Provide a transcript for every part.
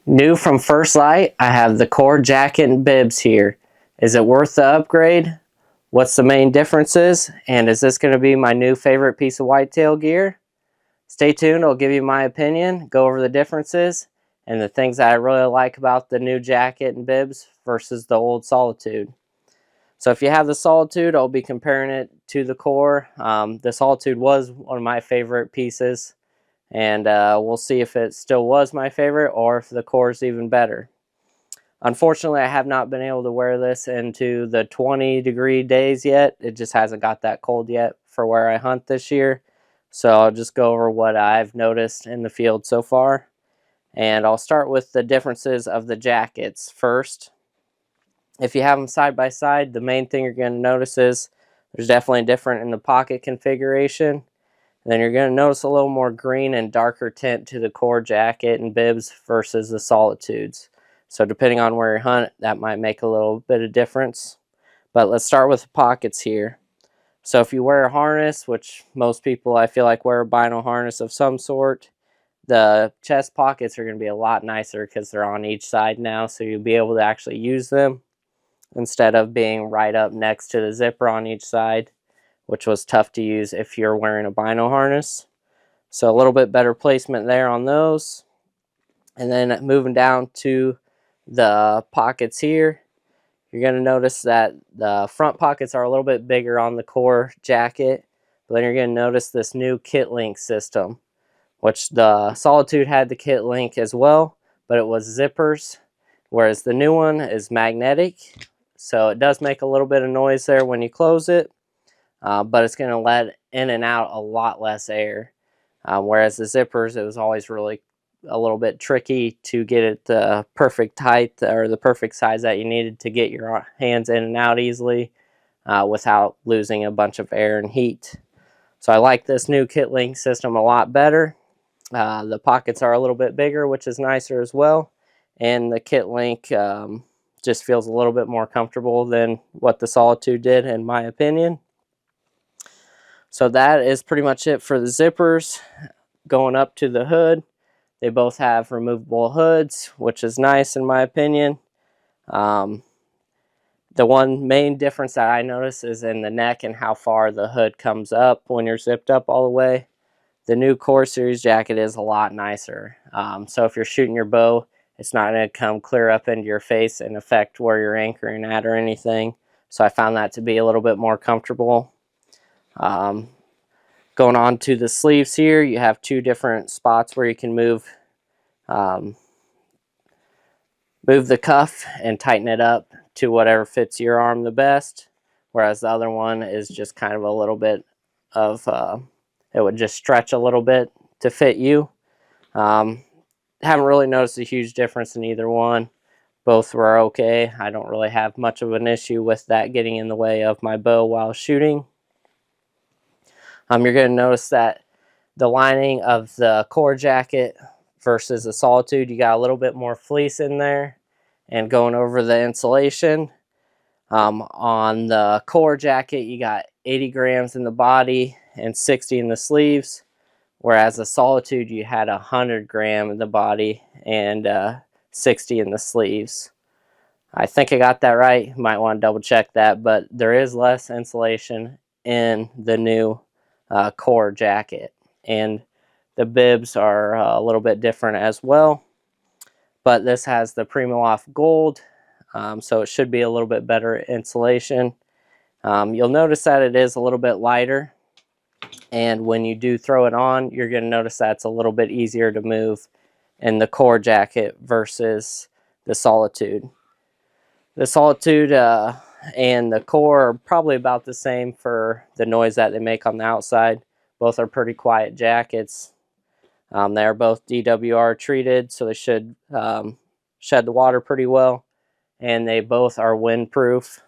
New from First Lite, I have the Core jacket and bibs here. Is it worth the upgrade? What's the main differences? And is this going to be my new favorite piece of whitetail gear? Stay tuned, I'll give you my opinion, go over the differences, and the things that I really like about the new jacket and bibs versus the old Solitude. So if you have the Solitude, I'll be comparing it to the Core. The Solitude was one of my favorite pieces, and we'll see if it still was my favorite or if the Core is even better. Unfortunately, I have not been able to wear this into the 20-degree days yet. It just hasn't got that cold yet for where I hunt this year. So I'll just go over what I've noticed in the field so far. And I'll start with the differences of the jackets first. If you have them side by side, the main thing you're going to notice is there's definitely different in the pocket configuration. And then you're going to notice a little more green and darker tint to the Core jacket and bibs versus the Solitudes. So depending on where you hunt, that might make a little bit of difference. But let's start with the pockets here. So if you wear a harness, which most people I feel like wear a vinyl harness of some sort, the chest pockets are going to be a lot nicer because they're on each side now, so you'll be able to actually use them instead of being right up next to the zipper on each side, which was tough to use if you're wearing a vinyl harness. So a little bit better placement there on those. And then moving down to the pockets here, you're going to notice that the front pockets are a little bit bigger on the Core jacket, but then you're going to notice this new kit link system, which the Solitude had the kit link as well, but it was zippers, whereas the new one is magnetic. So it does make a little bit of noise there when you close it, but it's going to let in and out a lot less air. Whereas the zippers, it was always really a little bit tricky to get it the perfect height or the perfect size that you needed to get your hands in and out easily without losing a bunch of air and heat. So I like this new kit link system a lot better. The pockets are a little bit bigger, which is nicer as well, and the kit link just feels a little bit more comfortable than what the Solitude did, in my opinion. So that is pretty much it for the zippers. Going up to the hood, they both have removable hoods, which is nice in my opinion. The one main difference that I notice is in the neck and how far the hood comes up when you're zipped up all the way. The new Core Series jacket is a lot nicer. So if you're shooting your bow, it's not going to come clear up into your face and affect where you're anchoring at or anything. So I found that to be a little bit more comfortable. Going on to the sleeves here, you have two different spots where you can move the cuff and tighten it up to whatever fits your arm the best, whereas the other one is just kind of a little bit of it would just stretch a little bit to fit you. Haven't really noticed a huge difference in either one. Both were okay. I don't really have much of an issue with that getting in the way of my bow while shooting. You're going to notice that the lining of the Core jacket versus the Solitude, you got a little bit more fleece in there. And going over the insulation, on the Core jacket, you got 80 grams in the body and 60 in the sleeves, whereas the Solitude, you had 100 gram in the body and 60 in the sleeves. I think I got that right. Might want to double check that, but there is less insulation in the new Core jacket, and the bibs are a little bit different as well, but this has the Primaloft Gold, so it should be a little bit better insulation. You'll notice that it is a little bit lighter, and when you do throw it on, you're going to notice that it's a little bit easier to move in the Core jacket versus the Solitude. The Solitude and the Core are probably about the same for the noise that they make on the outside. Both are pretty quiet jackets. They are both DWR treated, so they should shed the water pretty well, and they both are windproof.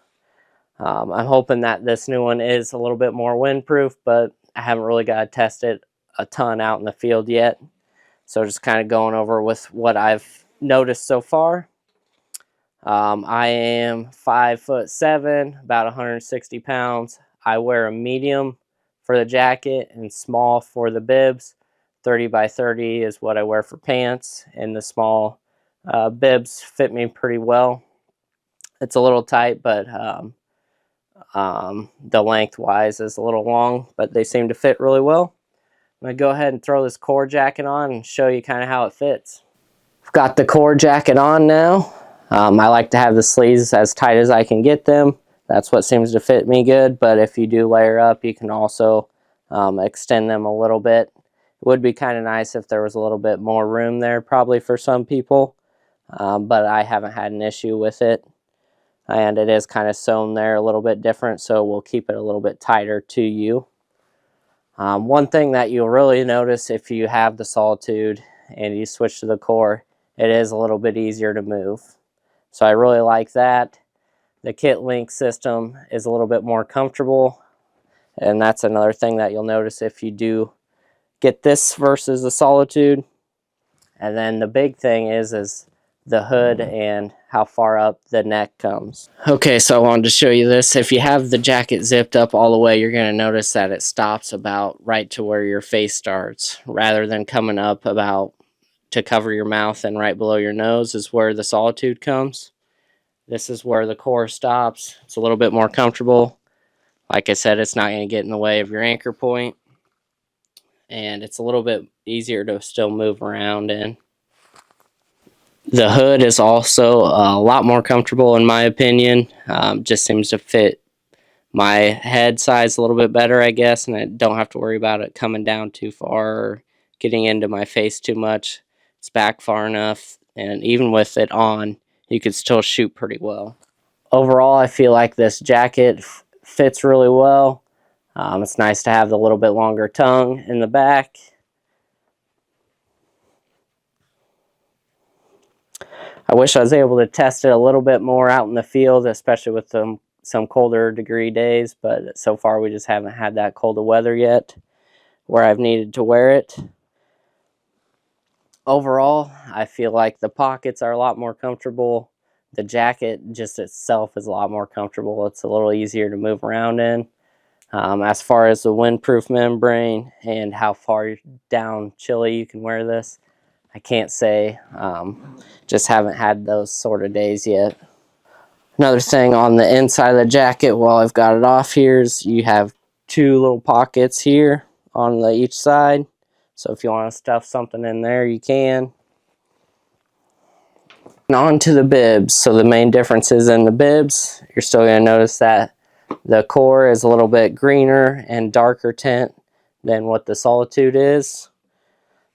I'm hoping that this new one is a little bit more windproof, but I haven't really got to test it a ton out in the field yet. So just kind of going over with what I've noticed so far. I am 5'7", about 160 pounds. I wear a medium for the jacket and small for the bibs. 30 by 30 is what I wear for pants, and the small Bibs fit me pretty well. It's a little tight, but the lengthwise is a little long, but they seem to fit really well. I'm going to go ahead and throw this core jacket on and show you kind of how it fits. I've got the core jacket on now. I like to have the sleeves as tight as I can get them. That's what seems to fit me good, but if you do layer up, you can also extend them a little bit. It would be kind of nice if there was a little bit more room there, probably for some people, but I haven't had an issue with it. And it is kind of sewn there a little bit different, so we'll keep it a little bit tighter to you. One thing that you'll really notice if you have the Solitude and you switch to the Core, it is a little bit easier to move. So I really like that. The kit link system is a little bit more comfortable, and that's another thing that you'll notice if you do get this versus the Solitude. And then the big thing is the hood and how far up the neck comes. Okay, so I wanted to show you this. If you have the jacket zipped up all the way, you're going to notice that it stops about right to where your face starts, rather than coming up about to cover your mouth, and right below your nose is where the Solitude comes. This is where the Core stops. It's a little bit more comfortable. Like I said, it's not going to get in the way of your anchor point, and it's a little bit easier to still move around in. The hood is also a lot more comfortable in my opinion. Just seems to fit my head size a little bit better, I guess, and I don't have to worry about it coming down too far or getting into my face too much. It's back far enough, and even with it on, you could still shoot pretty well. Overall, I feel like this jacket fits really well. It's nice to have the little bit longer tongue in the back. I wish I was able to test it a little bit more out in the field, especially with some colder degree days, but so far we just haven't had that cold of weather yet where I've needed to wear it. Overall, I feel like the pockets are a lot more comfortable. The jacket just itself is a lot more comfortable. It's a little easier to move around in. As far as the windproof membrane and how far down chilly you can wear this, I can't say. Just haven't had those sort of days yet. Another thing on the inside of the jacket while I've got it off here is you have two little pockets here on each side. So if you want to stuff something in there, you can. And on to the bibs. So the main difference is in the bibs. You're still going to notice that the Core is a little bit greener and darker tint than what the Solitude is.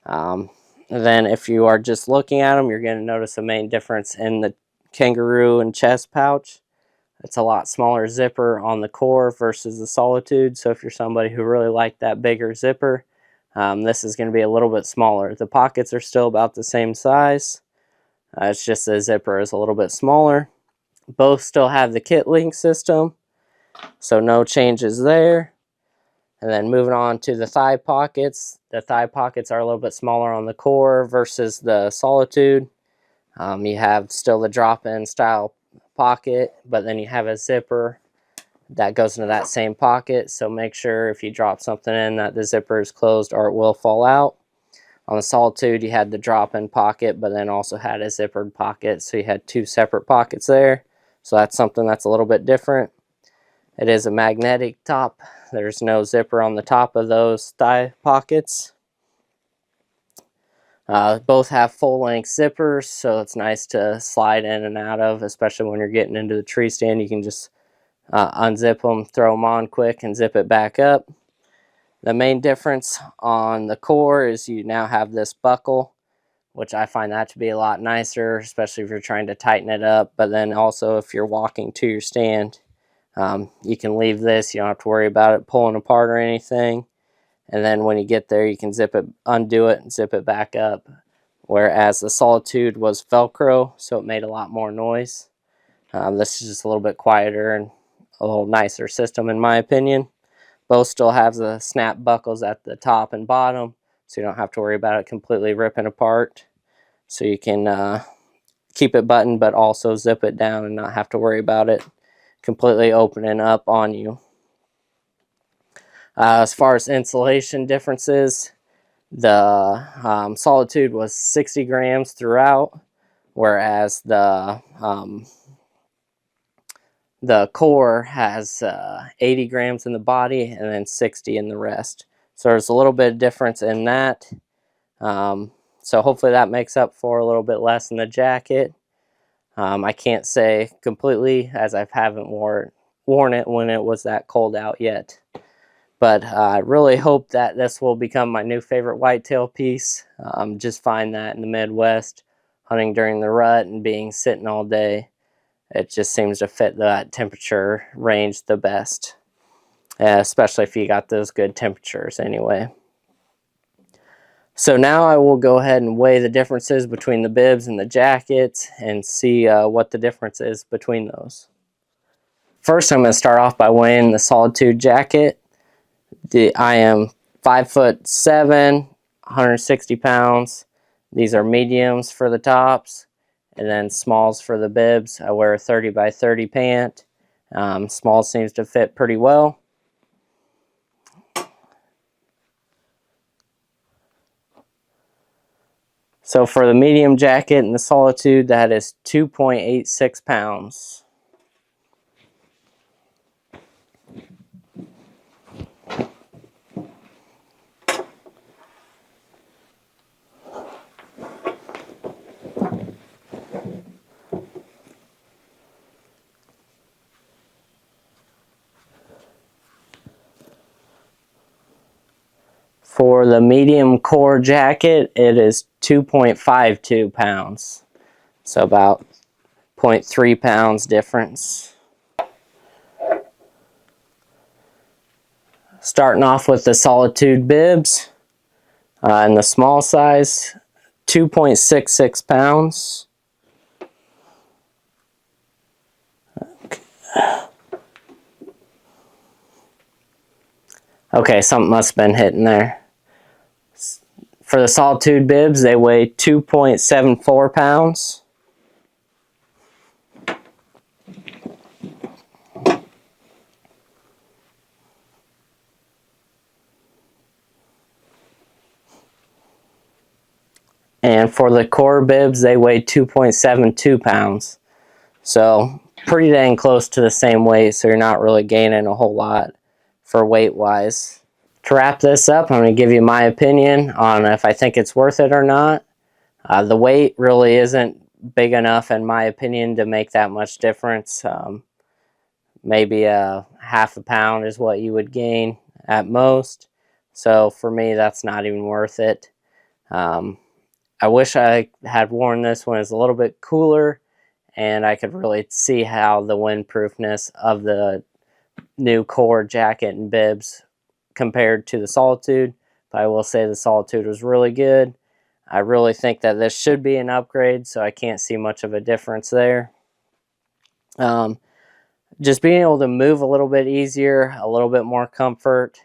Then if you are just looking at them, you're going to notice a main difference in the kangaroo and chest pouch. It's a lot smaller zipper on the Core versus the Solitude. So if you're somebody who really liked that bigger zipper, this is going to be a little bit smaller. The pockets are still about the same size. It's just the zipper is a little bit smaller. Both still have the kit link system, so no changes there. And then moving on to the thigh pockets. The thigh pockets are a little bit smaller on the Core versus the Solitude. You have still the drop-in style pocket, but then you have a zipper that goes into that same pocket. So make sure if you drop something in that the zipper is closed or it will fall out. On the Solitude, you had the drop-in pocket, but then also had a zippered pocket. So you had two separate pockets there. So that's something that's a little bit different. It is a magnetic top. There's no zipper on the top of those thigh pockets. Both have full-length zippers, so it's nice to slide in and out of, especially when you're getting into the tree stand. You can just unzip them, throw them on quick, and zip it back up. The main difference on the Core is you now have this buckle, which I find that to be a lot nicer, especially if you're trying to tighten it up. But then also if you're walking to your stand, you can leave this. You don't have to worry about it pulling apart or anything. And then when you get there, you can zip it, undo it, and zip it back up. Whereas the Solitude was Velcro, so it made a lot more noise. This is just a little bit quieter and a little nicer system in my opinion. Both still have the snap buckles at the top and bottom, so you don't have to worry about it completely ripping apart. So you can keep it buttoned, but also zip it down and not have to worry about it completely opening up on you. As far as insulation differences, the Solitude was 60 grams throughout, whereas the core has 80 grams in the body and then 60 in the rest. So there's a little bit of difference in that. So hopefully that makes up for a little bit less in the jacket. I can't say completely, as I haven't worn it when it was that cold out yet. But I really hope that this will become my new favorite whitetail piece. Just find that in the Midwest, hunting during the rut and being sitting all day, it just seems to fit that temperature range the best, especially if you got those good temperatures anyway. So now I will go ahead and weigh the differences between the bibs and the jackets and see what the difference is between those. First, I'm going to start off by weighing the Solitude jacket. I am 5'7", 160 pounds. These are mediums for the tops, and then smalls for the bibs. I wear a 30 by 30 pant. Small seems to fit pretty well. So for the medium jacket and the Solitude, that is 2.86 pounds. For the medium core jacket, it is 2.52 pounds. So about 0.3 pounds difference. Starting off with the Solitude bibs, in the small size, 2.66 pounds. Okay, something must have been hitting there. For the Solitude bibs, they weigh 2.74 pounds. And for the core bibs, they weigh 2.72 pounds. So pretty dang close to the same weight, so you're not really gaining a whole lot for weight-wise. To wrap this up, I'm going to give you my opinion on if I think it's worth it or not. The weight really isn't big enough, in my opinion, to make that much difference. Maybe a half a pound is what you would gain at most. So for me, that's not even worth it. I wish I had worn this when it's a little bit cooler and I could really see how the windproofness of the new core jacket and bibs compared to the Solitude. But I will say the Solitude was really good. I really think that this should be an upgrade, so I can't see much of a difference there. Just being able to move a little bit easier, a little bit more comfort.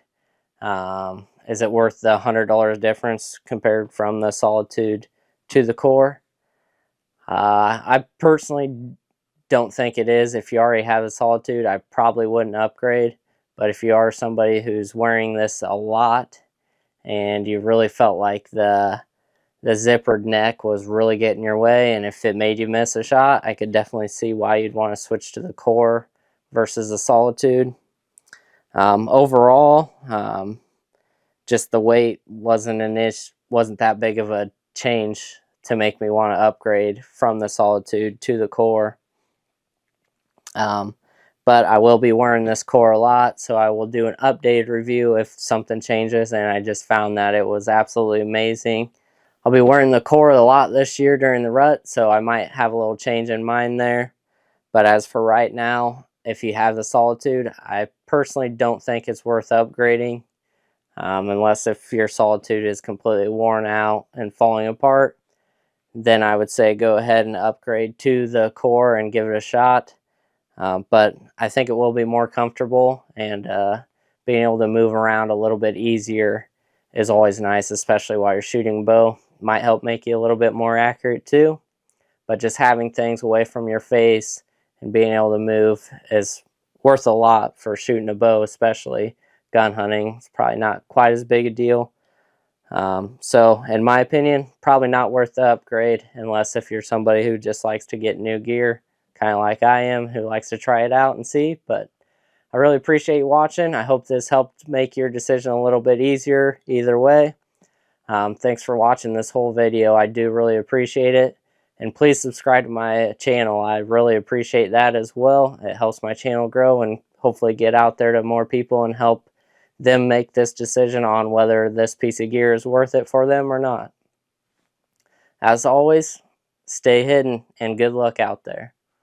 Is it worth the $100 difference compared from the Solitude to the core? I personally don't think it is. If you already have the Solitude, I probably wouldn't upgrade. But if you are somebody who's wearing this a lot and you really felt like the zippered neck was really getting your way, and if it made you miss a shot, I could definitely see why you'd want to switch to the core versus the Solitude. Overall, just the weight wasn't that big of a change to make me want to upgrade from the Solitude to the core. But I will be wearing this core a lot, so I will do an updated review if something changes, and I just found that it was absolutely amazing. I'll be wearing the core a lot this year during the rut, so I might have a little change in mind there. But as for right now, if you have the Solitude, I personally don't think it's worth upgrading. Unless if your Solitude is completely worn out and falling apart, then I would say go ahead and upgrade to the core and give it a shot. But I think it will be more comfortable, and being able to move around a little bit easier is always nice, especially while you're shooting bow. Might help make you a little bit more accurate too. But just having things away from your face and being able to move is worth a lot for shooting a bow, especially. Gun hunting is probably not quite as big a deal. So in my opinion, probably not worth the upgrade unless if you're somebody who just likes to get new gear, kind of like I am, who likes to try it out and see. But I really appreciate you watching. I hope this helped make your decision a little bit easier either way. Thanks for watching this whole video. I do really appreciate it. And please subscribe to my channel. I really appreciate that as well. It helps my channel grow and hopefully get out there to more people and help them make this decision on whether this piece of gear is worth it for them or not. As always, stay hidden and good luck out there.